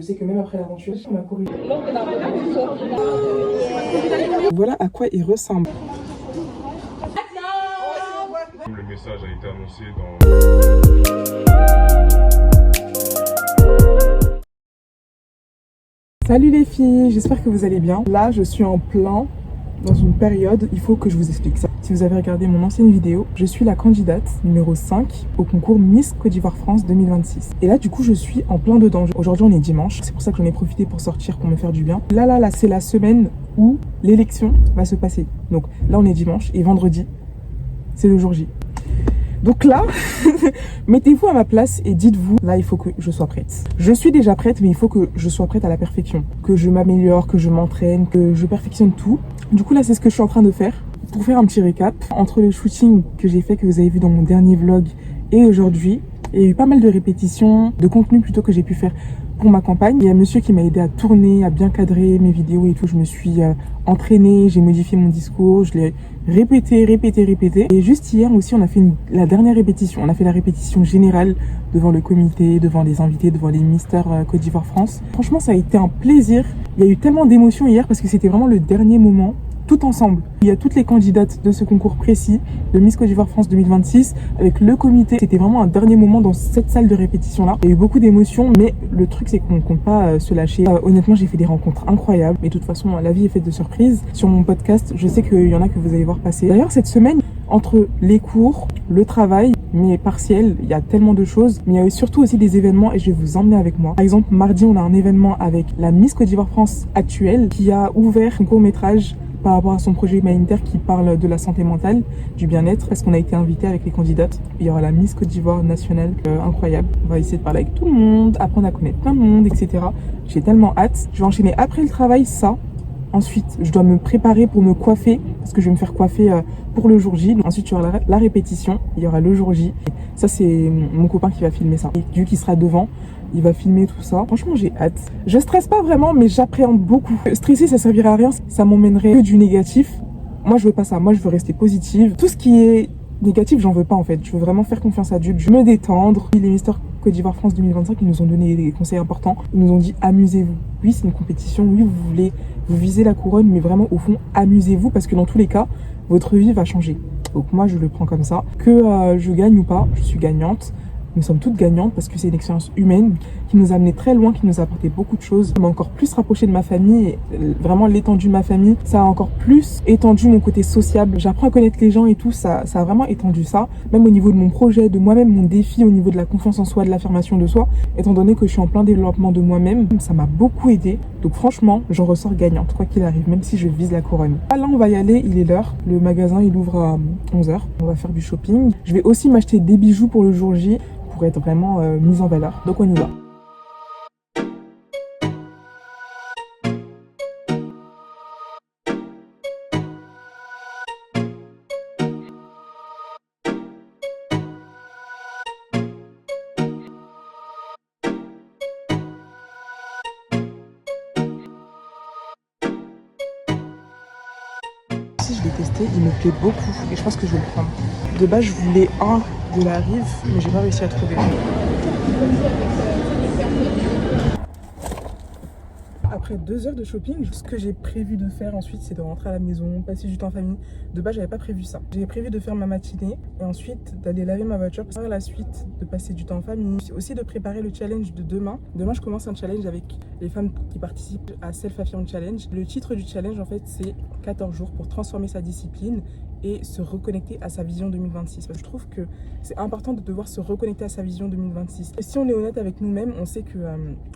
je sais que même après l'aventure, on m'a corrigé. Voilà à quoi il ressemble. Le message a été annoncé dans... Salut les filles, j'espère que vous allez bien. Là, je suis en plein dans une période, il faut que je vous explique ça. Si vous avez regardé mon ancienne vidéo, je suis la candidate numéro 5 au concours Miss Côte d'Ivoire France 2026. Et là, du coup, je suis en plein dedans. Aujourd'hui, on est dimanche, c'est pour ça que j'en ai profité pour sortir, pour me faire du bien. Là, c'est la semaine où l'élection va se passer. Donc là, on est dimanche et vendredi, c'est le jour J. Donc là, mettez-vous à ma place et dites-vous, là, il faut que je sois prête. Je suis déjà prête, mais il faut que je sois prête à la perfection. Que je m'améliore, que je m'entraîne, que je perfectionne tout. Du coup, là, c'est ce que je suis en train de faire. Pour faire un petit récap, entre le shooting que j'ai fait, que vous avez vu dans mon dernier vlog, et aujourd'hui, il y a eu pas mal de répétitions, de contenu plutôt que j'ai pu faire pour ma campagne. Il y a un monsieur qui m'a aidé à tourner, à bien cadrer mes vidéos et tout. Je me suis entraînée, j'ai modifié mon discours, je l'ai répété. Et juste hier aussi, on a fait la dernière répétition. On a fait la répétition générale devant le comité, devant les invités, devant les Mister Côte d'Ivoire France. Franchement, ça a été un plaisir. Il y a eu tellement d'émotions hier parce que c'était vraiment le dernier moment, tout ensemble. Il y a toutes les candidates de ce concours précis, de Miss Côte d'Ivoire France 2026, avec le comité. C'était vraiment un dernier moment dans cette salle de répétition-là. Il y a eu beaucoup d'émotions, mais le truc, c'est qu'on ne compte pas se lâcher. Honnêtement, j'ai fait des rencontres incroyables. Mais de toute façon, la vie est faite de surprises. Sur mon podcast, je sais qu'il y en a que vous allez voir passer. D'ailleurs, cette semaine, entre les cours, le travail, mes partiels, il y a tellement de choses. Mais il y a eu surtout aussi des événements et je vais vous emmener avec moi. Par exemple, mardi, on a un événement avec la Miss Côte d'Ivoire France actuelle qui a ouvert un court-métrage par rapport à son projet humanitaire qui parle de la santé mentale, du bien-être, parce qu'on a été invité avec les candidates. Il y aura la Miss Côte d'Ivoire nationale, incroyable. On va essayer de parler avec tout le monde, apprendre à connaître plein de monde, etc. J'ai tellement hâte. Je vais enchaîner après le travail, ça. Ensuite, je dois me préparer pour me coiffer, parce que je vais me faire coiffer pour le jour J. Ensuite, il y aura la répétition, il y aura le jour J. Ça, c'est mon copain qui va filmer ça. Et Dieu qui sera devant, il va filmer tout ça. Franchement, j'ai hâte. Je stresse pas vraiment, mais j'appréhende beaucoup. Stresser, ça servirait à rien. Ça m'emmènerait que du négatif. Moi, je veux pas ça. Moi, je veux rester positive. Tout ce qui est négatif, j'en veux pas en fait. Je veux vraiment faire confiance à Dieu. Je veux me détendre. Les Mister Côte d'Ivoire France 2025, ils nous ont donné des conseils importants. Ils nous ont dit amusez-vous. Oui, c'est une compétition. Oui, vous visez la couronne, mais vraiment au fond, amusez-vous parce que dans tous les cas, votre vie va changer. Donc moi, je le prends comme ça. Que je gagne ou pas, je suis gagnante. Nous sommes toutes gagnantes parce que c'est une expérience humaine qui nous a amené très loin, qui nous a apporté beaucoup de choses. Ça m'a encore plus rapproché de ma famille, et vraiment l'étendue de ma famille. Ça a encore plus étendu mon côté sociable. J'apprends à connaître les gens et tout, ça a vraiment étendu ça. Même au niveau de mon projet, de moi-même, mon défi, au niveau de la confiance en soi, de l'affirmation de soi. Étant donné que je suis en plein développement de moi-même, ça m'a beaucoup aidé. Donc franchement, j'en ressors gagnante, quoi qu'il arrive, même si je vise la couronne. Là, on va y aller, il est l'heure. Le magasin, il ouvre à 11h. On va faire du shopping. Je vais aussi m'acheter des bijoux pour le jour J, pour être vraiment mise en valeur. Donc on y va. Si je l'ai testé, il me plaît beaucoup et je pense que je vais le prendre. De base, je voulais un de la Rive, mais j'ai pas réussi à trouver. Après 2 heures de shopping, ce que j'ai prévu de faire ensuite, c'est de rentrer à la maison, passer du temps en famille. De base, j'avais pas prévu ça. J'ai prévu de faire ma matinée et ensuite d'aller laver ma voiture. Par la suite, de passer du temps en famille. Aussi de préparer le challenge de demain. Demain, je commence un challenge avec les femmes qui participent à Self Affirm Challenge. Le titre du challenge, en fait, c'est 14 jours pour transformer sa discipline et se reconnecter à sa vision 2026. Parce que je trouve que c'est important de devoir se reconnecter à sa vision 2026. Et si on est honnête avec nous-mêmes, on sait que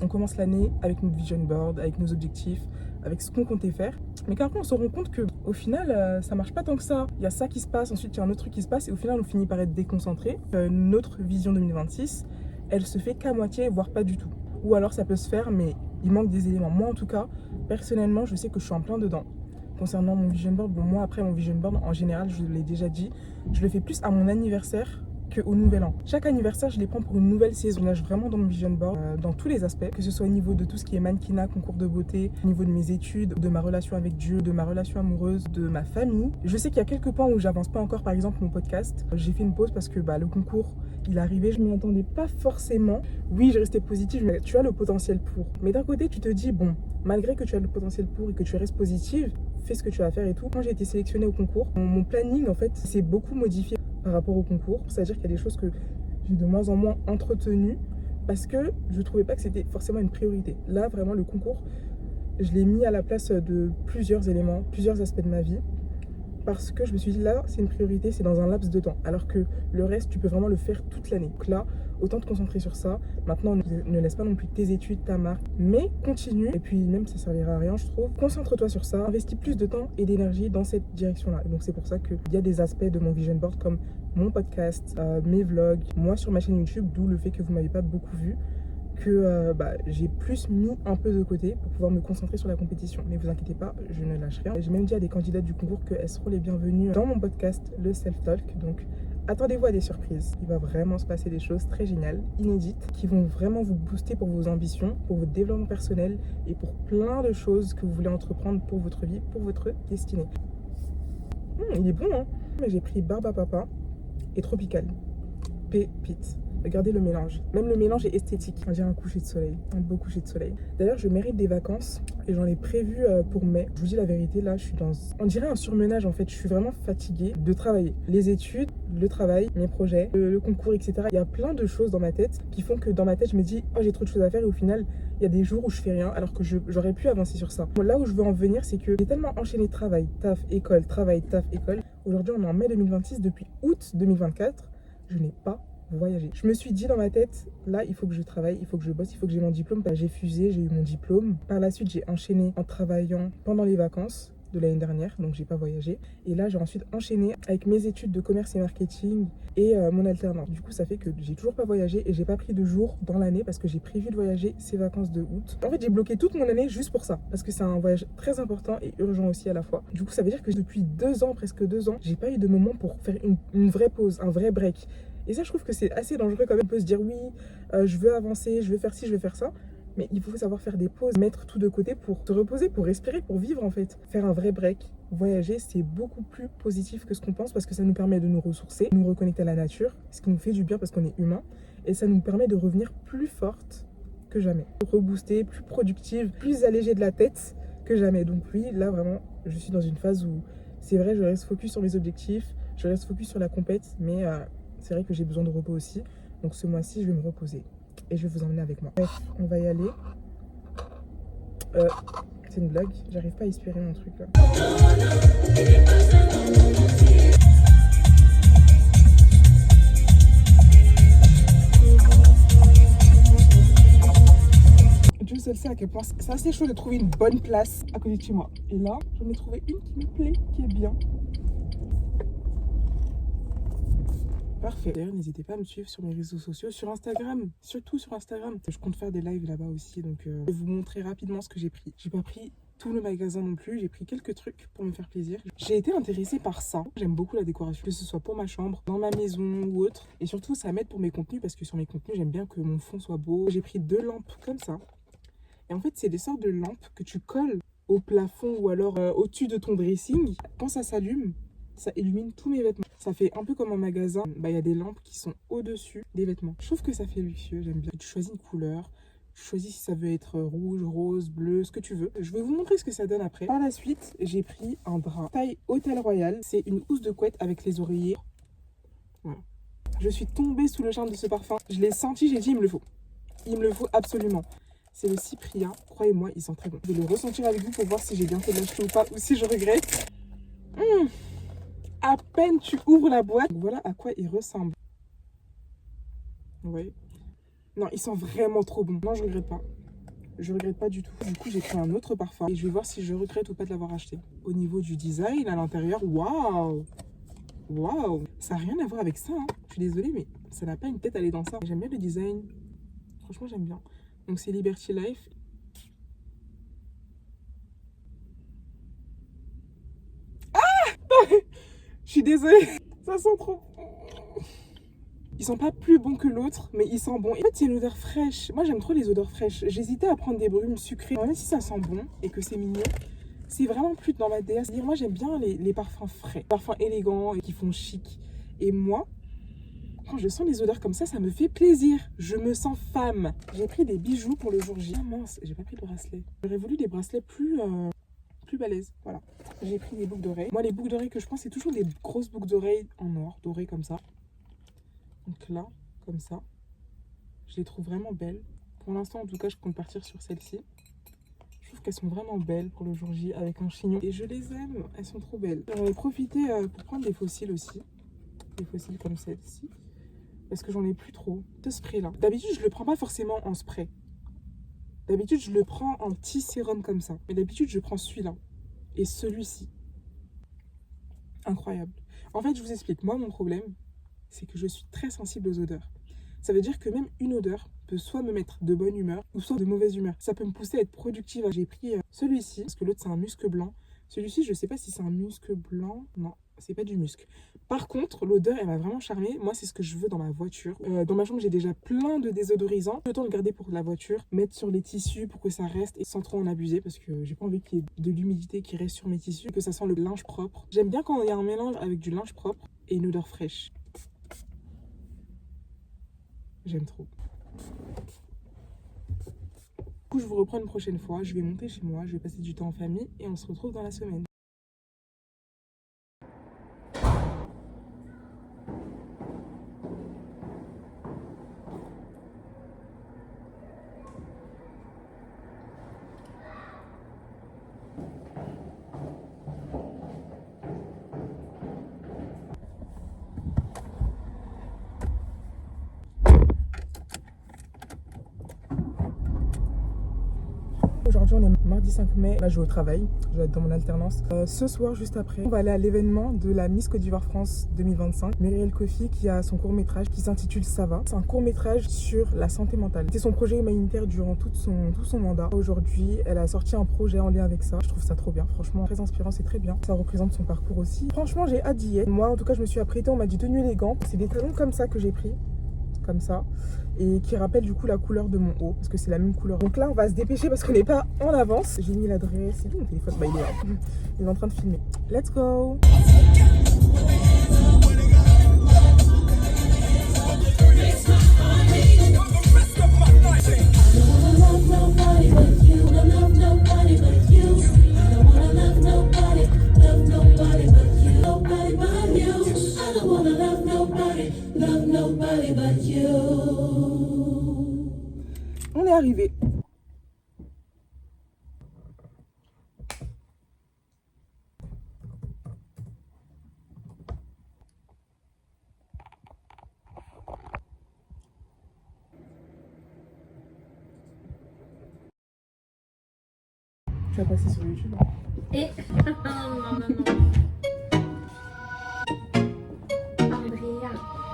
on commence l'année avec notre vision board, avec nos objectifs, avec ce qu'on comptait faire. Mais qu'après, on se rend compte que au final, ça marche pas tant que ça. Il y a ça qui se passe, ensuite il y a un autre truc qui se passe et au final, on finit par être déconcentré. Notre vision 2026, elle se fait qu'à moitié, voire pas du tout. Ou alors ça peut se faire, mais il manque des éléments. Moi, en tout cas, personnellement, je sais que je suis en plein dedans. Concernant mon vision board, bon, moi après mon vision board en général, je l'ai déjà dit, je le fais plus à mon anniversaire qu'au nouvel an. Chaque anniversaire, je les prends pour une nouvelle saison. Je nage vraiment dans mon vision board, dans tous les aspects, que ce soit au niveau de tout ce qui est mannequinat, concours de beauté, au niveau de mes études, de ma relation avec Dieu, de ma relation amoureuse, de ma famille. Je sais qu'il y a quelques points où j'avance pas encore, par exemple mon podcast. J'ai fait une pause parce que le concours, il est arrivé, je m'y attendais pas forcément. Oui, je restais positive, mais tu as le potentiel pour. Mais d'un côté, tu te dis, bon, malgré que tu as le potentiel pour et que tu restes positive, fais ce que tu as à faire et tout. Quand j'ai été sélectionnée au concours, mon planning, en fait, s'est beaucoup modifié par rapport au concours. C'est-à-dire qu'il y a des choses que j'ai de moins en moins entretenues parce que je trouvais pas que c'était forcément une priorité. Là, vraiment, le concours, je l'ai mis à la place de plusieurs éléments, plusieurs aspects de ma vie. Parce que je me suis dit, là, c'est une priorité, c'est dans un laps de temps. Alors que le reste, tu peux vraiment le faire toute l'année. Donc là, autant te concentrer sur ça. Maintenant, ne laisse pas non plus tes études, ta marque, mais continue. Et puis, même, ça servira à rien, je trouve. Concentre-toi sur ça. Investis plus de temps et d'énergie dans cette direction-là. Et donc, c'est pour ça qu'il y a des aspects de mon vision board comme mon podcast, mes vlogs, moi sur ma chaîne YouTube, d'où le fait que vous ne m'avez pas beaucoup vu, que j'ai plus mis un peu de côté pour pouvoir me concentrer sur la compétition. Mais vous inquiétez pas, je ne lâche rien. J'ai même dit à des candidates du concours qu'elles seront les bienvenues dans mon podcast, le Self Talk. Donc attendez-vous à des surprises. Il va vraiment se passer des choses très géniales, inédites, qui vont vraiment vous booster pour vos ambitions, pour votre développement personnel et pour plein de choses que vous voulez entreprendre pour votre vie, pour votre destinée. Il est bon, hein? Mais j'ai pris Barbe à Papa et Tropical. Pépite. Regardez le mélange. Même le mélange est esthétique. On dirait un coucher de soleil. Un beau coucher de soleil. D'ailleurs, je mérite des vacances et j'en ai prévu pour mai. Je vous dis la vérité, là, je suis dans... On dirait un surmenage en fait. Je suis vraiment fatiguée de travailler. Les études, le travail, mes projets, le concours, etc. Il y a plein de choses dans ma tête qui font que dans ma tête, je me dis, oh, j'ai trop de choses à faire et au final, il y a des jours où je fais rien alors que j'aurais pu avancer sur ça. Là où je veux en venir, c'est que j'ai tellement enchaîné travail, taf, école, travail, taf, école. Aujourd'hui, on est en mai 2026. Depuis août 2024, je n'ai pas voyager. Je me suis dit dans ma tête, là, il faut que je travaille, il faut que je bosse, il faut que j'ai mon diplôme. J'ai fusé, j'ai eu mon diplôme. Par la suite, j'ai enchaîné en travaillant pendant les vacances de l'année dernière, donc j'ai pas voyagé. Et là, j'ai ensuite enchaîné avec mes études de commerce et marketing et mon alternance. Du coup, ça fait que j'ai toujours pas voyagé et j'ai pas pris de jours dans l'année parce que j'ai prévu de voyager ces vacances de août. En fait, j'ai bloqué toute mon année juste pour ça parce que c'est un voyage très important et urgent aussi à la fois. Du coup, ça veut dire que depuis 2 ans, presque 2 ans, j'ai pas eu de moment pour faire une vraie pause, un vrai break. Et ça, je trouve que c'est assez dangereux quand même. On peut se dire oui, je veux avancer, je veux faire ci, je veux faire ça. Mais il faut savoir faire des pauses, mettre tout de côté pour se reposer, pour respirer, pour vivre en fait. Faire un vrai break. Voyager, c'est beaucoup plus positif que ce qu'on pense parce que ça nous permet de nous ressourcer, nous reconnecter à la nature, ce qui nous fait du bien parce qu'on est humain. Et ça nous permet de revenir plus forte que jamais. Rebooster, plus productive, plus allégée de la tête que jamais. Donc oui, là vraiment, je suis dans une phase où c'est vrai, je reste focus sur mes objectifs, je reste focus sur la compète, mais... c'est vrai que j'ai besoin de repos aussi. Donc ce mois-ci, je vais me reposer. Et je vais vous emmener avec moi. Bref, on va y aller. C'est une blague. J'arrive pas à inspirer mon truc là. Dieu seul sait à quel point c'est assez chaud de trouver une bonne place à côté de chez moi. Et là, j'en ai trouvé une qui me plaît, qui est bien. Parfait. D'ailleurs, n'hésitez pas à me suivre sur mes réseaux sociaux, sur Instagram, surtout sur Instagram. Je compte faire des lives là-bas aussi, donc je vais vous montrer rapidement ce que j'ai pris. J'ai pas pris tout le magasin non plus, j'ai pris quelques trucs pour me faire plaisir. J'ai été intéressée par ça. J'aime beaucoup la décoration, que ce soit pour ma chambre, dans ma maison ou autre. Et surtout, ça m'aide pour mes contenus parce que sur mes contenus, j'aime bien que mon fond soit beau. J'ai pris 2 lampes comme ça. Et en fait, c'est des sortes de lampes que tu colles au plafond ou alors au-dessus de ton dressing. Quand ça s'allume, ça illumine tous mes vêtements. Ça fait un peu comme un magasin. Il y a des lampes qui sont au-dessus des vêtements. Je trouve que ça fait luxueux, j'aime bien. Tu choisis une couleur, tu choisis si ça veut être rouge, rose, bleu, ce que tu veux. Je vais vous montrer ce que ça donne après. Par la suite, j'ai pris un drap taille Hôtel Royal. C'est une housse de couette avec les oreillers. Voilà. Je suis tombée sous le charme de ce parfum. Je l'ai senti, j'ai dit il me le faut. Il me le faut absolument. C'est le Cyprien. Croyez-moi, il sent très bon. Je vais le ressentir avec vous pour voir si j'ai bien fait de l'acheter ou pas ou si je regrette. À peine tu ouvres la boîte, voilà à quoi il ressemble. Oui. Non, il sent vraiment trop bon. Non, je regrette pas. Je regrette pas du tout. Du coup, j'ai pris un autre parfum et je vais voir si je regrette ou pas de l'avoir acheté. Au niveau du design, à l'intérieur, waouh! Waouh! Ça n'a rien à voir avec ça, hein. Je suis désolée, mais ça n'a pas une tête à aller dans ça. J'aime bien le design. Franchement, j'aime bien. Donc, c'est Liberty Life. Ah! Je suis désolée. Ça sent trop... Il sent pas plus bon que l'autre, mais il sent bon. En fait, c'est une odeur fraîche. Moi, j'aime trop les odeurs fraîches. J'hésitais à prendre des brumes sucrées. Même si ça sent bon et que c'est mignon, c'est vraiment plus dans ma DA. C'est-à-dire, moi, j'aime bien les parfums frais, parfums élégants et qui font chic. Et moi, quand je sens les odeurs comme ça me fait plaisir. Je me sens femme. J'ai pris des bijoux pour le jour J. Ah mince, j'ai pas pris de bracelet. J'aurais voulu des bracelets plus balèzes. Voilà. J'ai pris des boucles d'oreilles. Moi, les boucles d'oreilles que je prends, c'est toujours des grosses boucles d'oreilles en or, dorées comme ça. Donc là, comme ça. Je les trouve vraiment belles. Pour l'instant, en tout cas, je compte partir sur celles-ci. Je trouve qu'elles sont vraiment belles pour le jour J avec un chignon. Et je les aime. Elles sont trop belles. J'en ai profité pour prendre des fossiles aussi. Des fossiles comme celle-ci. Parce que j'en ai plus trop. Ce spray-là. D'habitude, je le prends pas forcément en spray. D'habitude, je le prends en petit sérum comme ça. Mais d'habitude, je prends celui-là. Et celui-ci. Incroyable. En fait, je vous explique. Moi, mon problème, c'est que je suis très sensible aux odeurs. Ça veut dire que même une odeur peut soit me mettre de bonne humeur ou soit de mauvaise humeur. Ça peut me pousser à être productive. J'ai pris celui-ci, parce que l'autre c'est un musc blanc. Celui-ci, je sais pas si c'est un musc blanc. Non, c'est pas du musc. Par contre, l'odeur, elle m'a vraiment charmée. Moi, c'est ce que je veux dans ma voiture. Dans ma chambre, j'ai déjà plein de désodorisants. Autant le garder pour la voiture, mettre sur les tissus pour que ça reste et sans trop en abuser parce que j'ai pas envie qu'il y ait de l'humidité qui reste sur mes tissus, que ça sent le linge propre. J'aime bien quand il y a un mélange avec du linge propre et une odeur fraîche. J'aime trop. Du coup, je vous reprends une prochaine fois. Je vais monter chez moi, je vais passer du temps en famille et on se retrouve dans la semaine. Aujourd'hui, on est mardi 5 mai. Là, je vais au travail. Je vais être dans mon alternance. Ce soir, juste après, on va aller à l'événement de la Miss Côte d'Ivoire France 2025. Myriel Kofi qui a son court-métrage qui s'intitule Ça va. C'est un court-métrage sur la santé mentale. C'est son projet humanitaire durant tout son mandat. Aujourd'hui, elle a sorti un projet en lien avec ça. Je trouve ça trop bien. Franchement, très inspirant. C'est très bien. Ça représente son parcours aussi. Franchement, j'ai hâte d'y être. Moi, en tout cas, je me suis apprêtée. On m'a dit tenue élégante. C'est des talons comme ça que j'ai pris. Comme ça, et qui rappelle du coup la couleur de mon haut parce que c'est la même couleur. Donc là on va se dépêcher parce qu'on n'est pas en avance. J'ai mis l'adresse, c'est tout mon téléphone, bah, il est en train de filmer. Let's go. On est arrivé. Tu vas passer sur YouTube. Et non.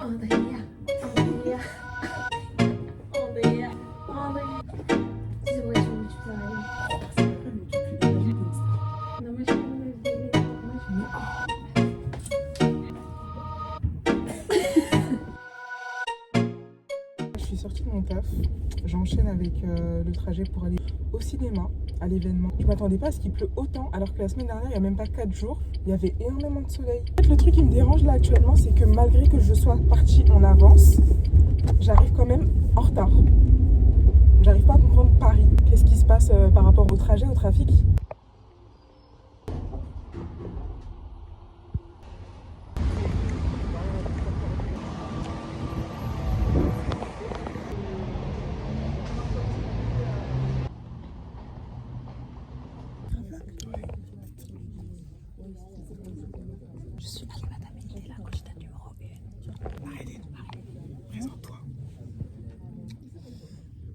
Andrea. C'est vrai, tu peux aller. Non, moi je Je suis sortie de mon taf. J'enchaîne avec le trajet pour aller au cinéma, à l'événement. Je m'attendais pas à ce qu'il pleut autant, alors que la semaine dernière, il n'y a même pas 4 jours, il y avait énormément de soleil. En fait, le truc qui me dérange là actuellement, c'est que malgré que je sois partie en avance, j'arrive quand même en retard. J'arrive pas à comprendre Paris. Qu'est-ce qui se passe par rapport au trajet, au trafic? Je suis Madame Élie, la candidate numéro 1. Arrête, présente-toi.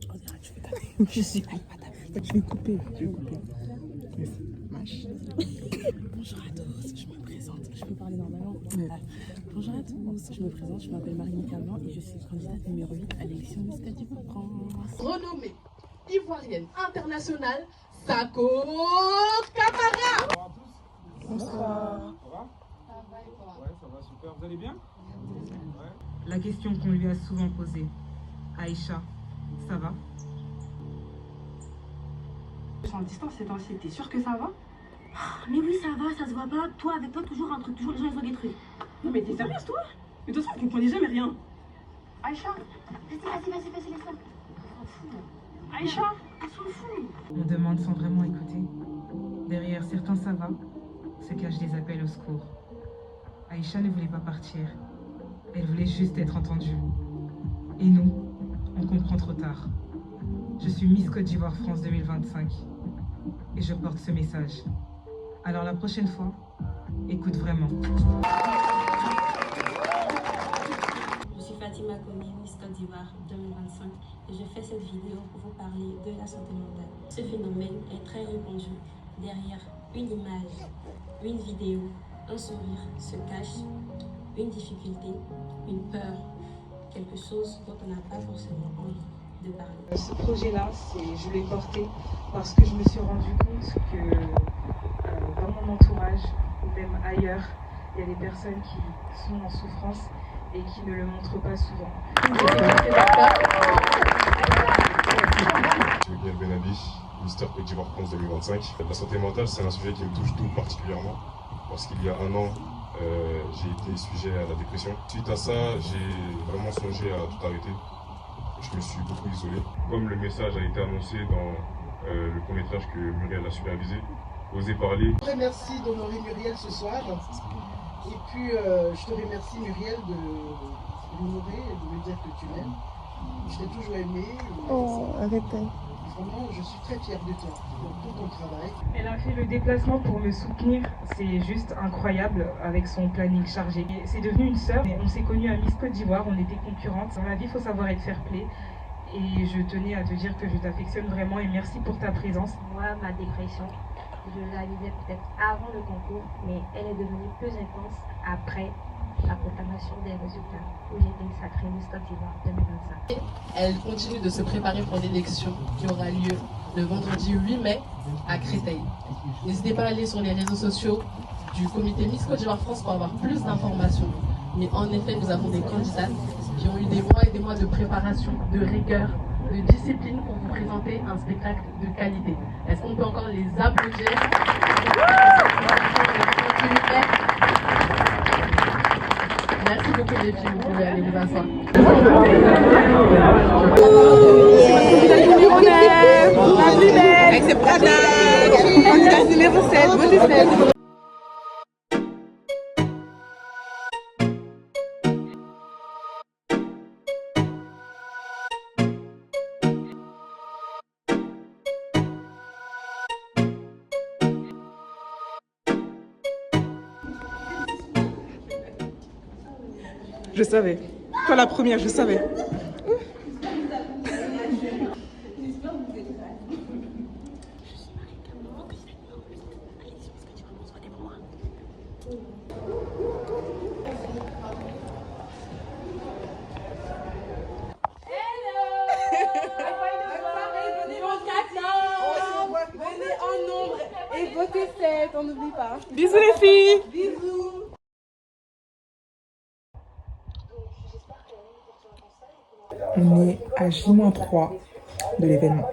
On dirait que je vais taper. Je suis Madame Élie. Je vais couper. Mâche. Bonjour à tous, je me présente. Je peux parler normalement. Ouais. Bonjour à tous, je me présente, je m'appelle Marie-Mika Blanc et je suis candidate numéro 8 à l'élection Miss Côte d'Ivoire France. Renommée ivoirienne internationale, Sako Camara. Bonsoir. Ça va? Ouais, ça va super. Vous allez bien? Ouais. la question qu'on lui a souvent posée. Aïcha, ça va? Je suis en distance ces temps-ci, t'es sûre que ça va? Mais oui, ça va, ça se voit pas. Toi, avec toi, toujours un truc, toujours les gens, ils ont des trucs. Non mais t'es sérieuse toi? Mais de toute façon, vous comprenez jamais rien. Aïcha, Vas-y, laisse-la. On s'en fout. Aïcha. On s'en fout. On demande sans vraiment écouter. Derrière certains ça va, se cachent des appels au secours. Aïcha ne voulait pas partir. Elle voulait juste être entendue. Et nous, on comprend trop tard. Je suis Miss Côte d'Ivoire France 2025 et je porte ce message. Alors la prochaine fois, écoute vraiment. Je suis Fatima Komi, Miss Côte d'Ivoire 2025 et je fais cette vidéo pour vous parler de la santé mentale. Ce phénomène est très répandu. Derrière une image, une vidéo, un sourire se cache une difficulté, une peur, quelque chose dont on n'a pas forcément envie de parler. Ce projet-là, je l'ai porté parce que je me suis rendu compte que dans mon entourage, ou même ailleurs, il y a des personnes qui sont en souffrance et qui ne le montrent pas souvent. Je suis Miguel Benadi, Mister Côte d'Ivoire France 2025. La santé mentale, c'est un sujet qui me touche tout particulièrement parce qu'il y a un an, j'ai été sujet à la dépression. Suite à ça, j'ai vraiment songé à tout arrêter. Je me suis beaucoup isolé. Comme le message a été annoncé dans le court-métrage que Muriel a supervisé, Oser parler. Je te remercie d'honorer Muriel ce soir. Et puis, je te remercie Muriel de l'honorer et de me dire que tu l'aimes. Je t'ai toujours aimé. Arrête. Vraiment, je suis très fière de toi, pour tout ton travail. Elle a fait le déplacement pour me soutenir, c'est juste incroyable avec son planning chargé. C'est devenu une sœur, on s'est connus à Miss Côte d'Ivoire, on était concurrentes. Dans la vie, il faut savoir être fair play. Et je tenais à te dire que je t'affectionne vraiment et merci pour ta présence. Moi, ma dépression, je la vivais peut-être avant le concours, mais elle est devenue plus intense après la proclamation des résultats, où j'ai été sacrée Miss Côte d'Ivoire 2025. Elle continue de se préparer pour l'élection qui aura lieu le vendredi 8 mai à Créteil. N'hésitez pas à aller sur les réseaux sociaux du comité Miss Côte d'Ivoire France pour avoir plus d'informations. Mais en effet, nous avons des candidates qui ont eu des mois et des mois de préparation, de rigueur, de discipline pour vous présenter un spectacle de qualité. Est-ce qu'on peut encore les applaudir? Merci beaucoup les filles, vous pouvez aller vous asseoir. La plus belle, c'est Prada. Candidat numéro 7, voici 7. Je savais. Toi la première, je savais. Venez en nombre et votez 7, on n'oublie pas. Bisous les filles. Bisous. On est à J-3 de l'événement.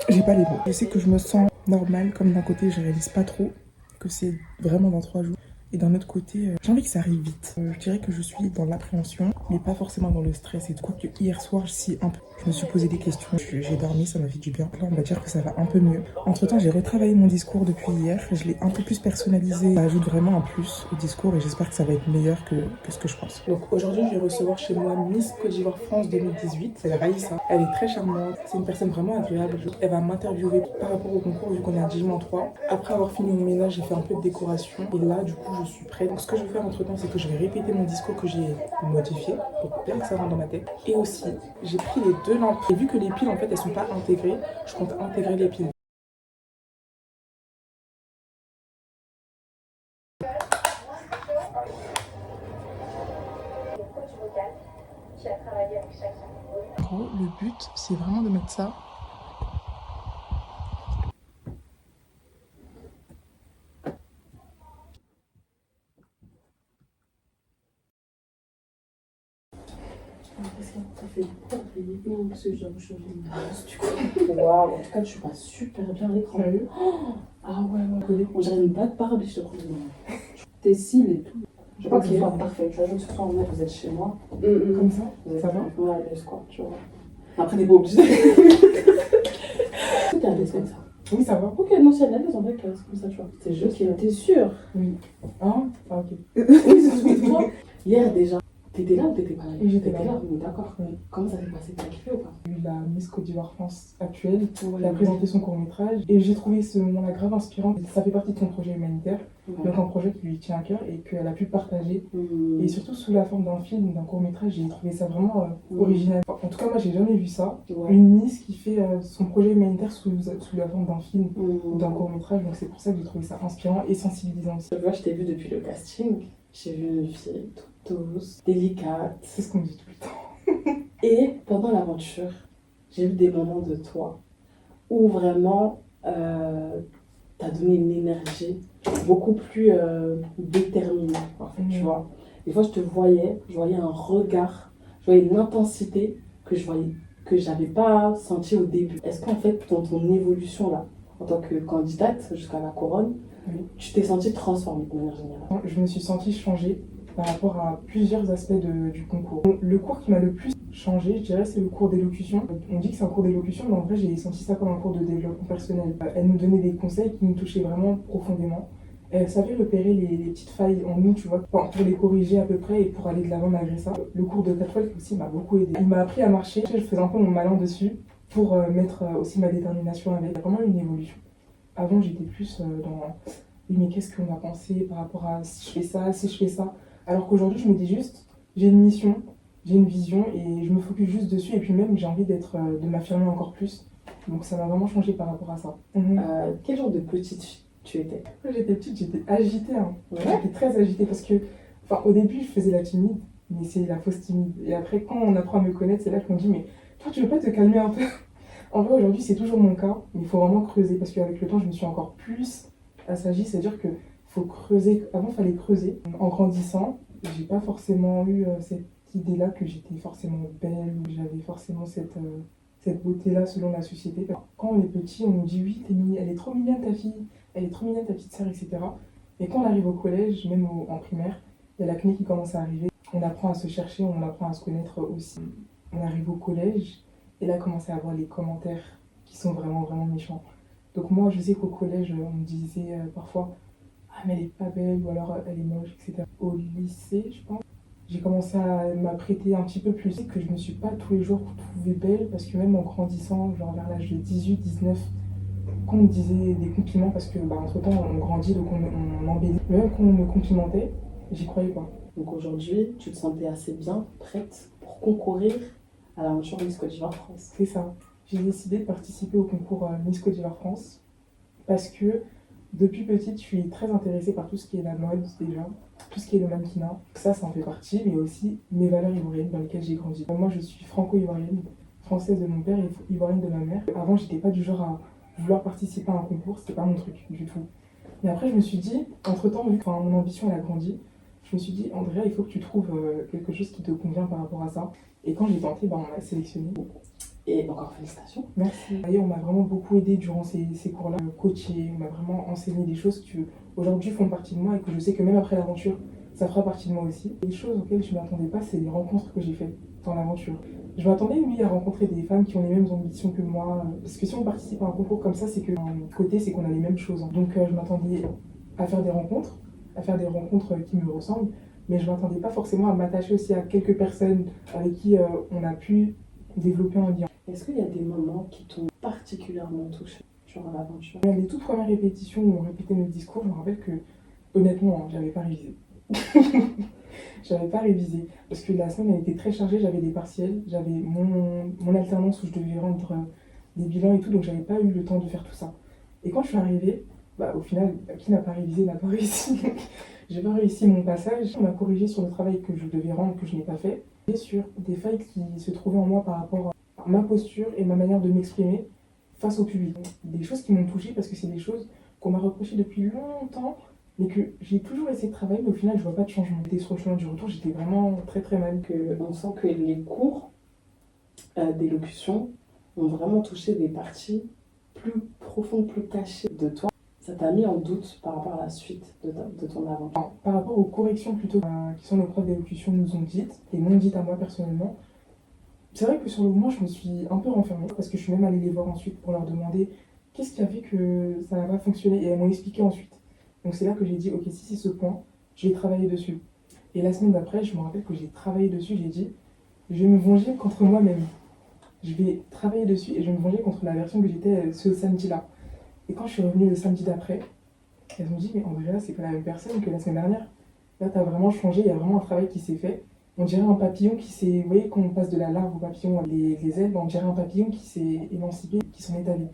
J'ai pas les mots. Je sais que je me sens normale, comme d'un côté je réalise pas trop que c'est vraiment dans 3 jours. Et d'un autre côté, j'ai envie que ça arrive vite. Je dirais que je suis dans l'appréhension, mais pas forcément dans le stress. Et du coup, hier soir, je me suis posé des questions. J'ai dormi, ça m'a fait du bien. Là, on va dire que ça va un peu mieux. Entre temps, j'ai retravaillé mon discours depuis hier. Je l'ai un peu plus personnalisé. Ça ajoute vraiment un plus au discours et j'espère que ça va être meilleur que ce que je pense. Donc aujourd'hui, je vais recevoir chez moi Miss Côte d'Ivoire France 2018. C'est Raïssa. Elle est très charmante. C'est une personne vraiment agréable. Elle va m'interviewer par rapport au concours vu qu'on est à J-3. Après avoir fini mon ménage, j'ai fait un peu de décoration. Et là, du coup, je suis prête. Donc ce que je vais faire entre temps, c'est que je vais répéter mon discours que j'ai modifié pour bien que ça rentre dans ma tête. Et aussi, j'ai pris les 2 lampes. Et vu que les piles, en fait, elles sont pas intégrées, je compte intégrer les piles. En gros, le but, c'est vraiment de mettre ça Ça fait peur, non, parce que je dois changer du coup. Waouh, en tout cas, tu passes super bien à l'écran. Sérieux? Ah ouais. On dirait une bague Barbie, je te promets. Tes cils et tout. Je veux pas que ce soit parfait. Tu vois, je sens que vous êtes chez moi. Comme ça? Ça va? Ouais, le squat, tu vois. Après, t'es pas obligé. Tout est à l'aise comme ça. Oui, ça va. Ok, non, c'est à l'aise en vrai, c'est comme ça, tu vois. C'est juste, t'es sûr? Oui. Ah, ok. Oui, c'est ce que toi. Hier déjà, t'étais là ou t'étais pas là? Oui, j'étais là. là. Oui, d'accord. Oui. Comment ça s'est passé? T'as kiffé ou pas? J'ai eu la Miss Côte d'Ivoire France actuelle qui a présenté son court-métrage et j'ai trouvé ce moment-là grave inspirant. Ça fait partie de son projet humanitaire, donc un projet qui lui tient à cœur et qu'elle a pu partager. Et surtout sous la forme d'un film, d'un court-métrage, j'ai trouvé ça vraiment original. En tout cas, moi, j'ai jamais vu ça. Une Miss qui fait son projet humanitaire sous la forme d'un film ou d'un court-métrage, donc c'est pour ça que j'ai trouvé ça inspirant et sensibilisant aussi. Tu vois, je t'ai vu depuis le casting. J'ai vu une fille toute douce, délicate. C'est ce qu'on me dit tout le temps. Et pendant l'aventure, j'ai eu des moments de toi où vraiment t'as donné une énergie beaucoup plus déterminée, en fait, tu vois. Des fois, je voyais un regard, je voyais une intensité que j'avais pas senti au début. Est-ce qu'en fait, dans ton évolution là, en tant que candidate jusqu'à la couronne, tu t'es sentie transformée de manière générale? Je me suis sentie changée par rapport à plusieurs aspects du concours. Le cours qui m'a le plus changé, je dirais, c'est le cours d'élocution. On dit que c'est un cours d'élocution, mais en vrai, j'ai senti ça comme un cours de développement personnel. Elle nous donnait des conseils qui nous touchaient vraiment profondément. Elle savait repérer les petites failles en nous, tu vois, pour les corriger à peu près et pour aller de l'avant malgré ça. Le cours de Catwalk aussi m'a beaucoup aidé. Il m'a appris à marcher, je faisais un peu mon malin dessus pour mettre aussi ma détermination avec. Il y a vraiment une évolution. Avant, j'étais plus dans oui, mais qu'est-ce qu'on a pensé par rapport à si je fais ça, si je fais ça. Alors qu'aujourd'hui, je me dis juste, j'ai une mission, j'ai une vision et je me focus juste dessus. Et puis même, j'ai envie de m'affirmer encore plus. Donc ça m'a vraiment changé par rapport à ça. Quel genre de petite fille tu étais? Quand j'étais petite, j'étais agitée. Hein. J'étais très agitée parce que, au début, je faisais la timide, mais c'est la fausse timide. Et après, quand on apprend à me connaître, c'est là qu'on dit, mais toi, tu veux pas te calmer un peu? En vrai, aujourd'hui, c'est toujours mon cas, mais il faut vraiment creuser parce qu'avec le temps, je me suis encore plus assagie. C'est-à-dire qu'il faut creuser. Avant, il fallait creuser. En grandissant, j'ai pas forcément eu cette idée-là que j'étais forcément belle ou que j'avais forcément cette beauté-là selon la société. Quand on est petit, on nous dit oui, elle est trop mignonne ta fille, elle est trop mignonne ta petite sœur, etc. Et quand on arrive au collège, même en primaire, il y a l'acné qui commence à arriver. On apprend à se chercher, on apprend à se connaître aussi. On arrive au collège et là, commence à avoir les commentaires qui sont vraiment, vraiment méchants. Donc moi, je sais qu'au collège, on me disait parfois « Ah, mais elle est pas belle » ou alors « Elle est moche », etc. Au lycée, je pense, j'ai commencé à m'apprêter un petit peu plus. Que je me suis pas tous les jours trouvée belle parce que même en grandissant, genre vers l'âge de 18, 19, quand on me disait des compliments, parce que entre-temps, on grandit, donc on embellit. Même quand on me complimentait, j'y croyais pas. Donc aujourd'hui, tu te sentais assez bien, prête pour concourir à l'aventure Miss Côte d'Ivoire France. C'est ça. J'ai décidé de participer au concours Miss Côte d'Ivoire France parce que depuis petite, je suis très intéressée par tout ce qui est la mode déjà, tout ce qui est le mannequinat. Ça en fait partie, mais aussi mes valeurs ivoiriennes dans lesquelles j'ai grandi. Moi, je suis franco-ivoirienne, française de mon père et ivoirienne de ma mère. Avant, j'étais pas du genre à vouloir participer à un concours, c'était pas mon truc du tout. Mais après, je me suis dit, entre-temps, vu que mon ambition elle a grandi, je me suis dit, Andrea, il faut que tu trouves quelque chose qui te convient par rapport à ça. Et quand j'ai tenté, on m'a sélectionnée. Et encore félicitations. Merci. Et on m'a vraiment beaucoup aidé durant ces cours-là. Coaché, on m'a vraiment enseigné des choses qui aujourd'hui font partie de moi et que je sais que même après l'aventure, ça fera partie de moi aussi. Les choses auxquelles je ne m'attendais pas, c'est les rencontres que j'ai faites dans l'aventure. Je m'attendais, oui, à rencontrer des femmes qui ont les mêmes ambitions que moi. Parce que si on participe à un concours comme ça, c'est que d'un côté, c'est qu'on a les mêmes choses. Donc je m'attendais à faire des rencontres, qui me ressemblent. Mais je ne m'attendais pas forcément à m'attacher aussi à quelques personnes avec qui on a pu développer un lien. Est-ce qu'il y a des moments qui t'ont particulièrement touché durant l'aventure? Les toutes premières répétitions où on répétait nos discours, je me rappelle que, honnêtement, j'avais pas révisé. J'avais pas révisé. Parce que la semaine, elle était très chargée, j'avais des partiels, j'avais mon alternance où je devais rendre des bilans et tout, donc j'avais pas eu le temps de faire tout ça. Et quand je suis arrivée, au final, qui n'a pas révisé n'a pas réussi. J'ai pas réussi mon passage. On m'a corrigé sur le travail que je devais rendre, que je n'ai pas fait, et sur des failles qui se trouvaient en moi par rapport à ma posture et ma manière de m'exprimer face au public. Des choses qui m'ont touchée parce que c'est des choses qu'on m'a reprochées depuis longtemps, mais que j'ai toujours essayé de travailler, mais au final, je vois pas de changement. J'étais sur le chemin du retour, j'étais vraiment très très mal. On sent que les cours d'élocution ont vraiment touché des parties plus profondes, plus cachées de toi. Ça t'a mis en doute par rapport à la suite de ton aventure? Par rapport aux corrections plutôt qui sont nos profs d'élocution nous ont dites, et m'ont dites à moi personnellement, c'est vrai que sur le moment, je me suis un peu renfermée parce que je suis même allée les voir ensuite pour leur demander qu'est-ce qui a fait que ça n'a pas fonctionné et elles m'ont expliqué ensuite. Donc c'est là que j'ai dit, ok, si c'est ce point, je vais travailler dessus. Et la semaine d'après, je me rappelle que j'ai travaillé dessus, j'ai dit, je vais me venger contre moi-même. Je vais travailler dessus et je vais me venger contre la version que j'étais ce samedi-là. Et quand je suis revenue le samedi d'après, elles m'ont dit, mais Andrea, c'est pas la même personne que la semaine dernière. Là, t'as vraiment changé, il y a vraiment un travail qui s'est fait. On dirait un papillon qui s'est... Vous voyez, quand on passe de la larve au papillon, les ailes, on dirait un papillon qui s'est émancipé, qui s'en est allé.